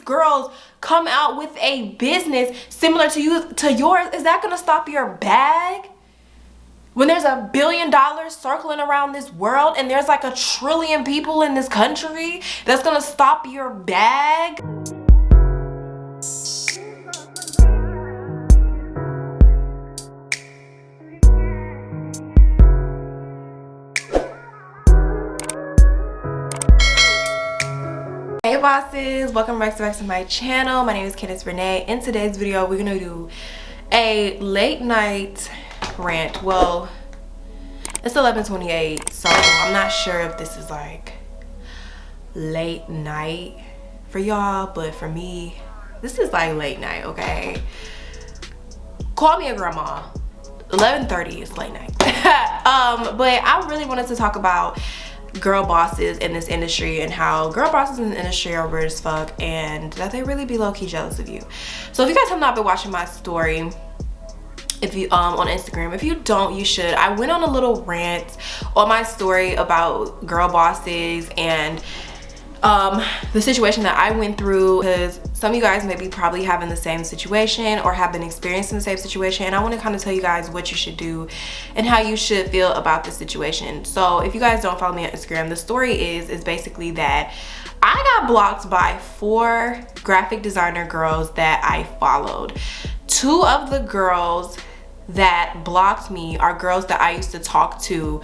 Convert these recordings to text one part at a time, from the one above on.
girls come out with a business similar to yours, is that gonna stop your bag? When there's $1 billion circling around this world and there's like 1 trillion people in this country, that's gonna stop your bag? Hey bosses, welcome back to my channel. My name is Candace Barker. In today's video, we're gonna do a late night rant. Well, it's 11:28, so I'm not sure if this is like late night for y'all, but for me, this is like late night, okay? Call me a grandma. 11:30 is late night. But I really wanted to talk about girl bosses in this industry and how girl bosses in the industry are weird as fuck and that they really be low-key jealous of you. So if you guys have not been watching my story, if you on Instagram, if you don't, you should. I went on a little rant on my story about girl bosses and the situation that I went through, because some of you guys may be probably having the same situation or have been experiencing the same situation, and I want to kind of tell you guys what you should do and how you should feel about the situation. So if you guys don't follow me on Instagram, the story is basically that I got blocked by 4 graphic designer girls that I followed. 2 of the girls that blocked me are girls that I used to talk to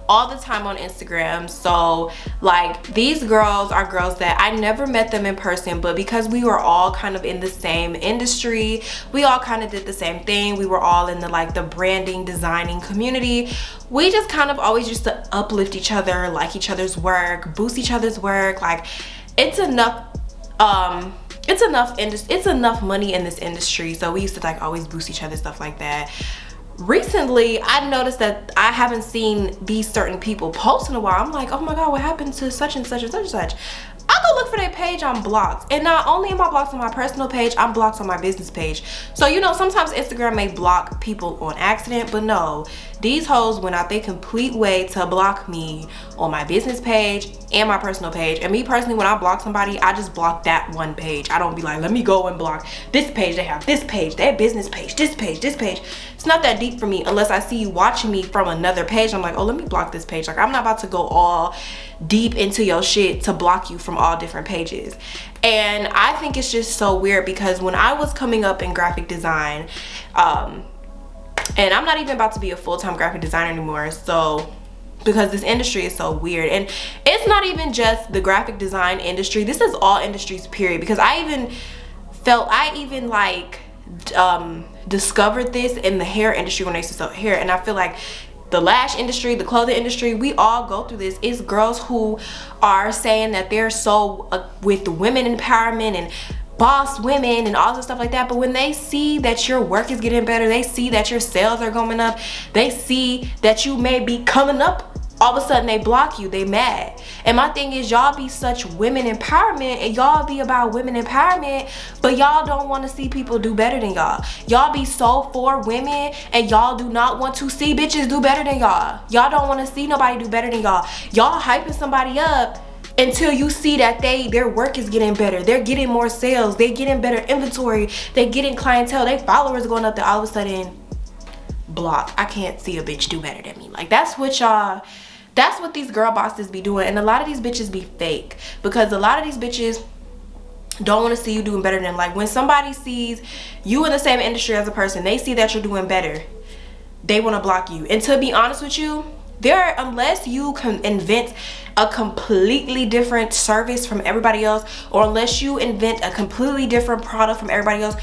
all the time on Instagram. So like, these girls are girls that I never met them in person, but because we were all kind of in the same industry, we all kind of did the same thing, we were all in the branding, designing community, we just kind of always used to uplift each other, like each other's work, boost each other's work. Like, it's enough money in this industry, so we used to like always boost each other, stuff like that. Recently, I noticed that I haven't seen these certain people post in a while. I'm like, oh my god, what happened to such and such and such and such? I go look for their page, I'm blocked. And not only am I blocked on my personal page, I'm blocked on my business page. So, you know, sometimes Instagram may block people on accident, but no, these hoes went out their complete way to block me on my business page and my personal page. And me personally, when I block somebody, I just block that one page. I don't be like, let me go and block this page, they have this page, their business page, this page, this page. It's not that deep for me unless I see you watching me from another page. I'm like, oh, let me block this page. Like, I'm not about to go all deep into your shit to block you from all different pages. And I think it's just so weird, because when I was coming up in graphic design, and I'm not even about to be a full-time graphic designer anymore, so because this industry is so weird. And it's not even just the graphic design industry, this is all industries, period. Because I even discovered this in the hair industry when I used to sell hair. And I feel like the lash industry, the clothing industry, we all go through this. It's girls who are saying that they're so with women empowerment and boss women and all this stuff like that, but when they see that your work is getting better, they see that your sales are going up, they see that you may be coming up, all of a sudden they block you, they mad. And my thing is, y'all be such women empowerment and y'all be about women empowerment, but y'all don't want to see people do better than y'all. Y'all be so for women and y'all do not want to see bitches do better than y'all. Y'all don't want to see nobody do better than y'all. Y'all hyping somebody up until you see that their work is getting better, they're getting more sales, they're getting better inventory, they're getting clientele, their followers going up, there, all of a sudden block. I can't see a bitch do better than me. Like, that's what these girl bosses be doing. And a lot of these bitches be fake, because a lot of these bitches don't want to see you doing better than them. Like, when somebody sees you in the same industry as a person, they see that you're doing better, they want to block you. And to be honest with you, unless you can invent a completely different service from everybody else, or unless you invent a completely different product from everybody else,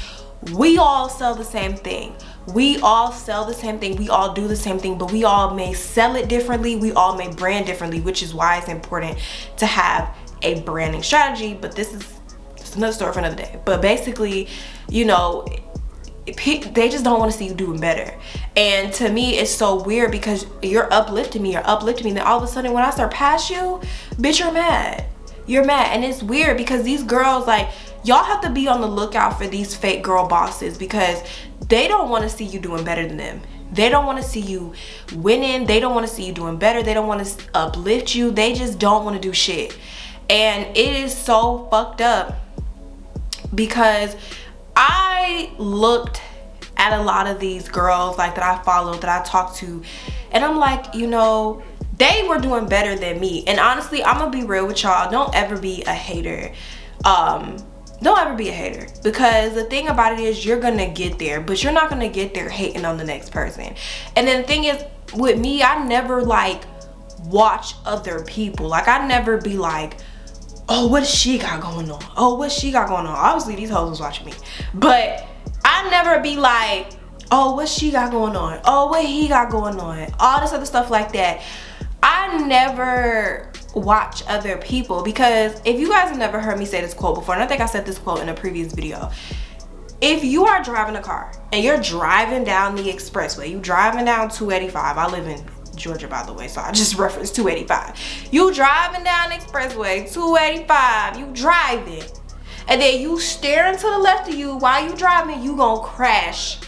we all sell the same thing. We all sell the same thing, we all do the same thing, but we all may sell it differently, we all may brand differently, which is why it's important to have a branding strategy. But it's another story for another day. But basically, you know, they just don't want to see you doing better. And to me, it's so weird, because you're uplifting me, then all of a sudden when I surpass you, bitch, you're mad. And it's weird, because these girls, like, y'all have to be on the lookout for these fake girl bosses, because they don't want to see you doing better than them. They don't want to see you winning, they don't want to see you doing better, they don't want to uplift you, they just don't want to do shit. And it is so fucked up because I looked at a lot of these girls like that I followed, that I talked to, and I'm like, you know, they were doing better than me. And honestly, I'm gonna be real with y'all, don't ever be a hater. Don't ever be a hater, because the thing about it is you're gonna get there, but you're not gonna get there hating on the next person. And then the thing is, with me, I never like watch other people. Like, I never be like, oh, what she got going on? Oh, what she got going on? Obviously, these hoes was watching me. But I never be like, oh, what she got going on? Oh, what he got going on? All this other stuff like that. I never watch other people, because if you guys have never heard me say this quote before, and I think I said this quote in a previous video, if you are driving a car and you're driving down the expressway, you driving down 285, I live in Georgia, by the way, so I just referenced 285. You driving down the expressway, 285, you driving, and then you staring to the left of you while you driving, you gonna crash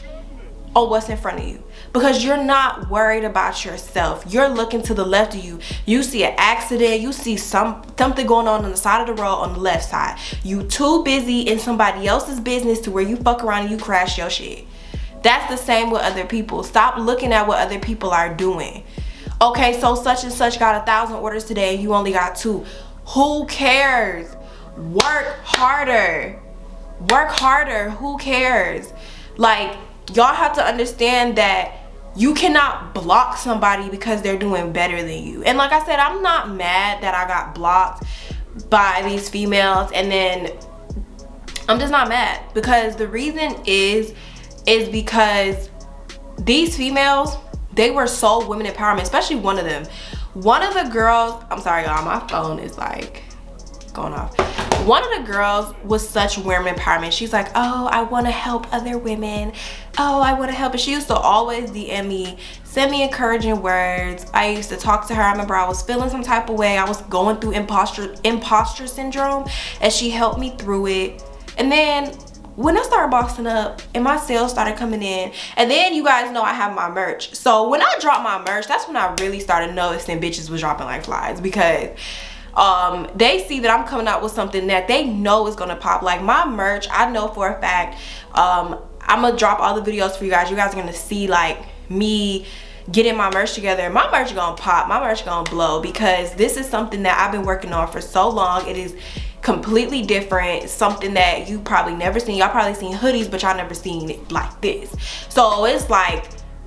on what's in front of you, because you're not worried about yourself. You're looking to the left of you. You see an accident, you see something going on the side of the road on the left side. You too busy in somebody else's business to where you fuck around and you crash your shit. That's the same with other people. Stop looking at what other people are doing. Okay, so such and such got 1,000 orders today and you only got 2. Who cares? Work harder. Work harder. Who cares? Like, y'all have to understand that you cannot block somebody because they're doing better than you. And like I said, I'm not mad that I got blocked by these females, and then I'm just not mad, because the reason is because these females, they were so women empowerment, especially one of them. One of the girls, I'm sorry y'all, my phone is like going off. One of the girls was such women empowerment. She's like, oh, I want to help other women. Oh, I want to help. And she used to always DM me, send me encouraging words. I used to talk to her. I remember I was feeling some type of way. I was going through imposter syndrome, and she helped me through it. And then when I started boxing up and my sales started coming in, and then you guys know I have my merch. So when I dropped my merch, that's when I really started noticing bitches was dropping like flies, because they see that I'm coming out with something that they know is gonna pop. Like my merch, I know for a fact, I'm gonna drop all the videos for you guys. You guys are gonna see like me getting my merch together. My merch gonna pop, my merch gonna blow, because this is something that I've been working on for so long. It is completely different, something that you probably never seen. Y'all probably seen hoodies, but y'all never seen it like this. So it's like,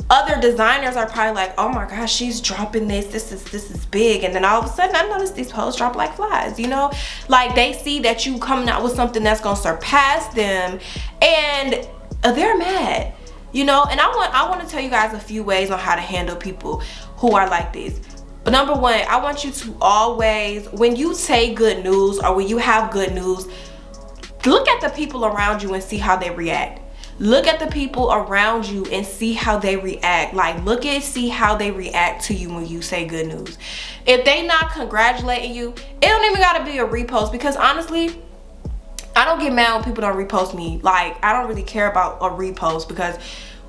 other designers are probably like, oh my gosh, she's dropping this is big. And then all of a sudden I noticed these posts drop like flies, you know? Like, they see that you coming out with something that's gonna surpass them, and they're mad, you know? And I want to tell you guys a few ways on how to handle people who are like this. But number one, I want you to always, when you say good news or when you have good news, look at the people around you and see how they react. Look at the people around you and see how they react. Like, see how they react to you when you say good news. If they not congratulating you, it don't even gotta be a repost, because honestly, I don't get mad when people don't repost me. Like, I don't really care about a repost, because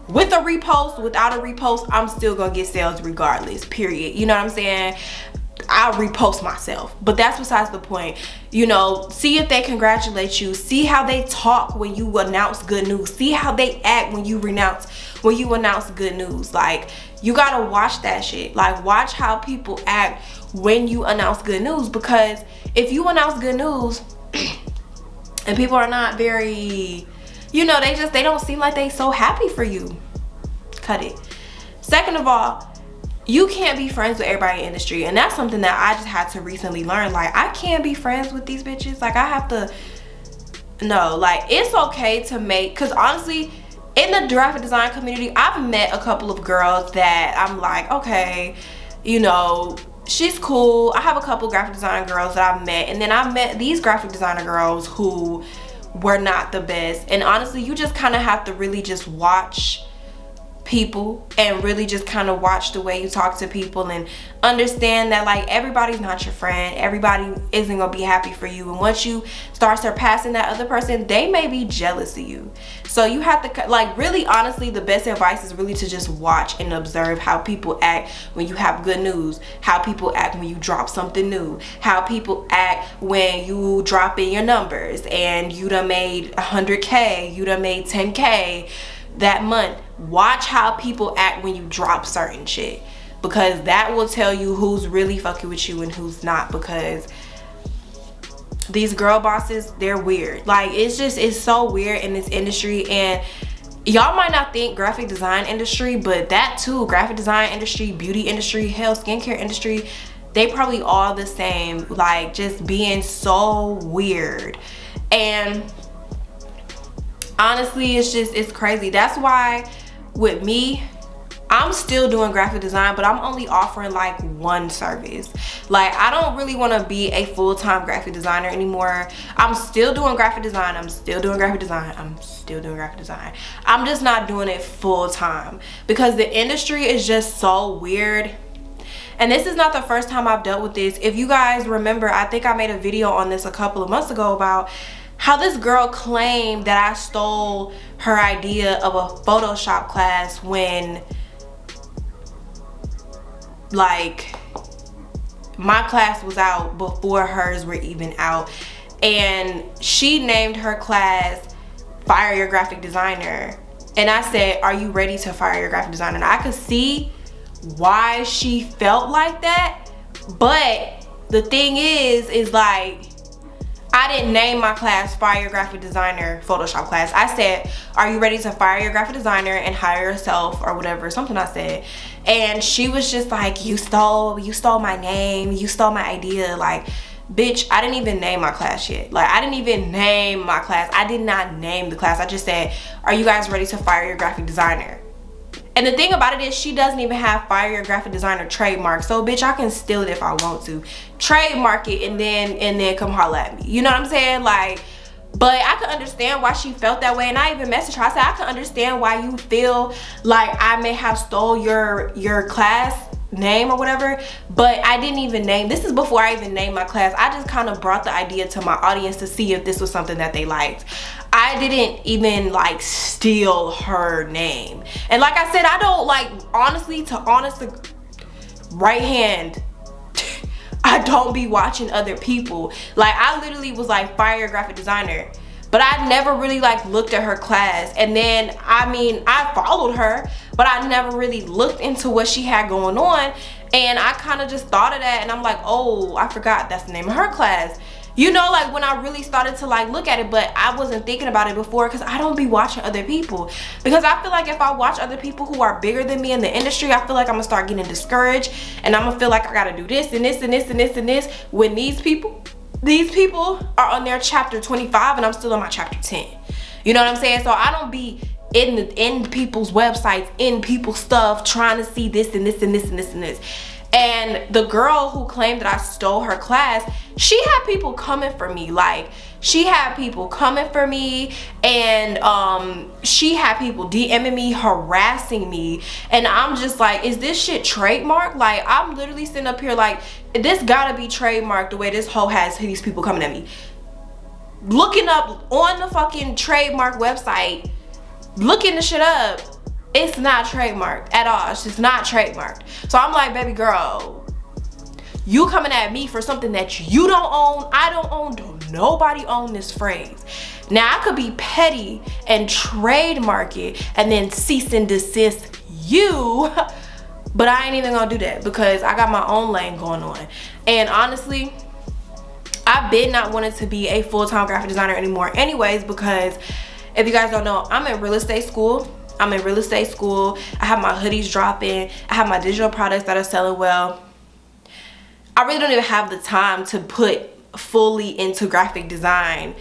with a repost, without a repost, I'm still gonna get sales regardless, period. You know what I'm saying? I'll repost myself, but that's besides the point. You know, see if they congratulate you, see how they talk when you announce good news, see how they act when you announce good news. Like, you gotta watch that shit. Like, watch how people act when you announce good news, because if you announce good news and people are not very, you know, they don't seem like they so happy for you, cut it. Second of all, you can't be friends with everybody in the industry, and that's something that I just had to recently learn. Like, I can't be friends with these bitches. Like, I have to, no, like, it's okay to make, because honestly, in the graphic design community, I've met a couple of girls that I'm like, okay, you know, she's cool. I have a couple graphic design girls that I've met, and then I met these graphic designer girls who were not the best. And honestly, you just kind of have to really just watch people and really just kind of watch the way you talk to people and understand that like everybody's not your friend. Everybody isn't gonna be happy for you, and once you start surpassing that other person, they may be jealous of you. So you have to like, really honestly, the best advice is really to just watch and observe how people act when you have good news, how people act when you drop something new, how people act when you drop in your numbers and you done made 100K, you done made 10K that month. Watch how people act when you drop certain shit, because that will tell you who's really fucking with you and who's not. Because these girl bosses, they're weird. Like, it's so weird in this industry. And y'all might not think graphic design industry, but that too, graphic design industry, beauty industry, hell, skincare industry, they probably all the same. Like, just being so weird. And honestly, it's crazy. That's why with me, I'm still doing graphic design, but I'm only offering like one service. Like, I don't really want to be a full-time graphic designer anymore. I'm still doing graphic design. I'm still doing graphic design. I'm still doing graphic design. I'm just not doing it full-time because the industry is just so weird. And this is not the first time I've dealt with this. If you guys remember, I think I made a video on this a couple of months ago about how this girl claimed that I stole her idea of a Photoshop class when, like, my class was out before hers were even out. And she named her class Fire Your Graphic Designer. And I said, are you ready to fire your graphic designer? And I could see why she felt like that. But the thing is like, I didn't name my class Fire Your Graphic Designer Photoshop class. I said, are you ready to fire your graphic designer and hire yourself, or whatever, something I said. And she was just like, you stole my name, you stole my idea. Like, bitch, I didn't even name my class yet. Like, I didn't even name my class. I did not name the class. I just said, are you guys ready to fire your graphic designer? And the thing about it is, she doesn't even have Fire Your Graphic Designer trademark. So bitch, I can steal it if I want to. Trademark it and then come holler at me. You know what I'm saying? Like, but I could understand why she felt that way. And I even messaged her. I said, I can understand why you feel like I may have stole your class name or whatever, but I didn't even name, this is before I even named my class. I just kind of brought the idea to my audience to see if this was something that they liked. I didn't even like steal her name. And like I said, I don't like, honestly, right hand, I don't be watching other people. Like, I literally was like, Fire Your Graphic Designer, but I never really like looked at her class. And then, I mean, I followed her, but I never really looked into what she had going on. And I kind of just thought of that, and I'm like, oh, I forgot that's the name of her class. You know, like, when I really started to like look at it, but I wasn't thinking about it before because I don't be watching other people. Because I feel like if I watch other people who are bigger than me in the industry, I feel like I'm gonna start getting discouraged, and I'm gonna feel like I gotta do this and this and this and this and this, when these people are on their chapter 25 and I'm still on my chapter 10. You know what I'm saying? So I don't be in people's websites, in people's stuff, trying to see this and this and this and this and this. And the girl who claimed that I stole her class, she had people coming for me. Like, she had people coming for me, and she had people DMing me, harassing me, and I'm just like, is this shit trademarked? Like, I'm literally sitting up here like, this gotta be trademarked the way this hoe has these people coming at me. Looking up on the fucking trademark website, looking the shit up, it's not trademarked at all. It's just not trademarked. So I'm like, baby girl, you coming at me for something that you don't own, I don't own, don't nobody own this phrase. Now, I could be petty and trademark it and then cease and desist you, but I ain't even gonna do that because I got my own lane going on. And honestly, I've been not wanting to be a full-time graphic designer anymore anyways, because if you guys don't know, I'm in real estate school. I have my hoodies dropping. I have my digital products that are selling well. I really don't even have the time to put fully into graphic design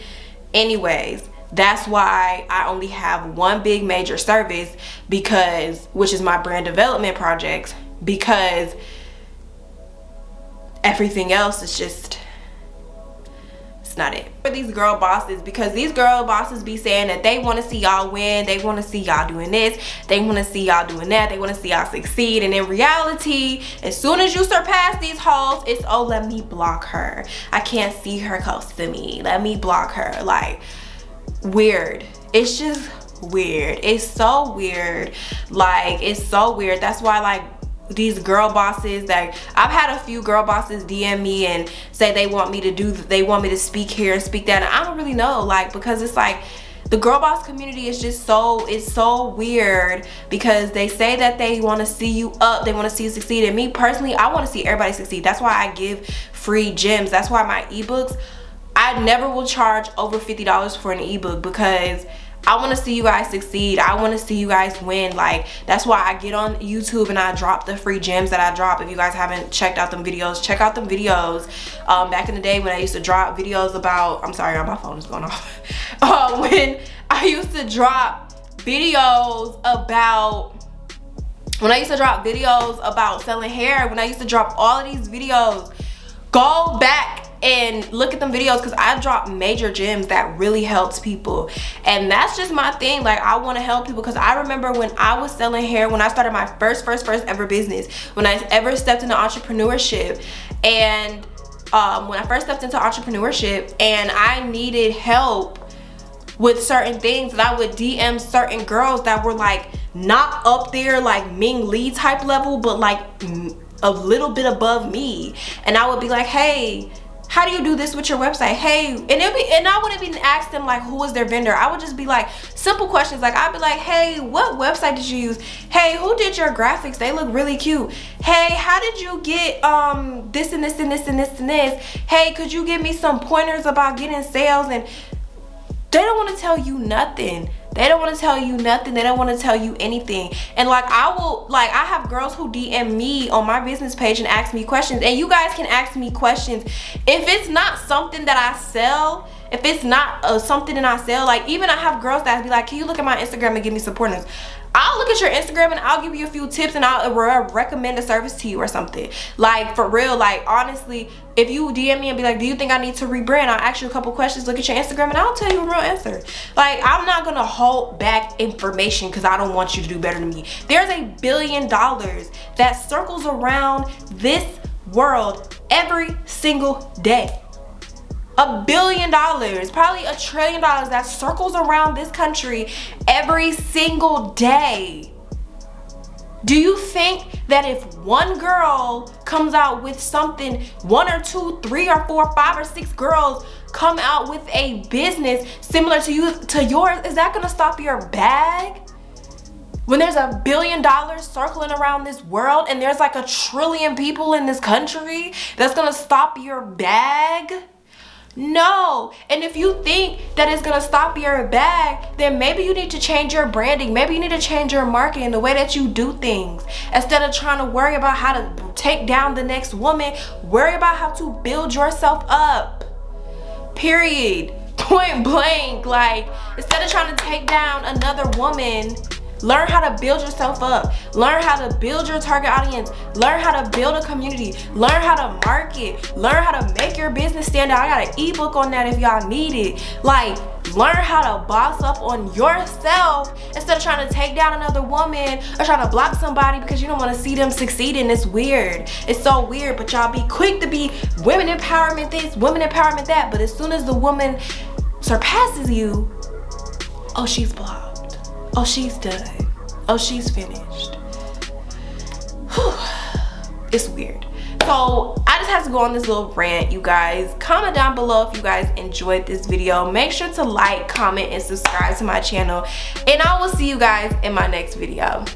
anyways. That's why I only have one big major service, which is my brand development projects, because everything else is just, it's It's not it for these girl bosses, because these girl bosses be saying that they want to see y'all win, they want to see y'all doing this, they want to see y'all doing that, they want to see y'all succeed. And in reality, as soon as you surpass these hoes, it's, oh, let me block her, I can't see her close to me, let me block her. Like, weird. It's just weird. It's so weird. Like, it's so weird. That's why, like, these girl bosses, that I've had a few girl bosses DM me and say they want me to speak here and speak that, and I don't really know, like, because it's like the girl boss community is just it's so weird, because they say that they want to see you up, they want to see you succeed. And me personally, I want to see everybody succeed. That's why I give free gems. That's why my ebooks, I never will charge over $50 for an ebook, because I want to see you guys succeed. I want to see you guys win. Like, that's why I get on YouTube and I drop the free gems that I drop. If you guys haven't checked out them videos, check out them videos. Back in the day when I used to drop videos about, I'm sorry, my phone is going off. When I used to drop videos about selling hair, when I used to drop all of these videos, go back and look at them videos, because I drop major gems that really helps people. And that's just my thing. Like, I want to help people, because I remember when I was selling hair, when I started my first ever business, when I ever stepped into entrepreneurship, and when I first stepped into entrepreneurship and I needed help with certain things, and I would DM certain girls that were like not up there like Ming Lee type level, but like a little bit above me, and I would be like, hey, how do you do this with your website? Hey, and I wouldn't even ask them like who is their vendor. I would just be like simple questions. Like, I'd be like, hey, what website did you use? Hey, who did your graphics? They look really cute. Hey, how did you get this and this and this and this and this? Hey, could you give me some pointers about getting sales? And they don't want to tell you nothing. They don't want to tell you nothing. They don't want to tell you anything. And like, I have girls who DM me on my business page and ask me questions, and you guys can ask me questions. If it's not something that I sell, if it's not something that I sell, like, even I have girls that be like, can you look at my Instagram and give me some pointers? I'll look at your Instagram and I'll give you a few tips, and I'll recommend a service to you or something. Like, for real, like, honestly, if you DM me and be like, do you think I need to rebrand? I'll ask you a couple questions, look at your Instagram, and I'll tell you a real answer. Like, I'm not gonna hold back information because I don't want you to do better than me. There's $1 billion that circles around this world every single day. $1 billion, probably $1 trillion that circles around this country every single day. Do you think that if one girl comes out with something, 1 or 2, 3 or 4, 5 or 6 girls come out with a business similar to yours, is that gonna stop your bag? When there's $1 billion circling around this world and there's like 1 trillion people in this country, that's gonna stop your bag? No. And if you think that it's gonna stop your bag, then maybe you need to change your branding. Maybe you need to change your marketing, the way that you do things. Instead of trying to worry about how to take down the next woman, worry about how to build yourself up. Period. Point blank. Like, instead of trying to take down another woman, learn how to build yourself up. Learn how to build your target audience. Learn how to build a community. Learn how to market. Learn how to make your business stand out. I got an ebook on that if y'all need it. Like, learn how to boss up on yourself instead of trying to take down another woman or trying to block somebody because you don't want to see them succeeding. It's weird. It's so weird, but y'all be quick to be women empowerment this, women empowerment that. But as soon as the woman surpasses you, oh, she's blocked. Oh, she's done. Oh, she's finished. Whew. It's weird. So I just had to go on this little rant, you guys. Comment down below if you guys enjoyed this video. Make sure to like, comment, and subscribe to my channel. And I will see you guys in my next video.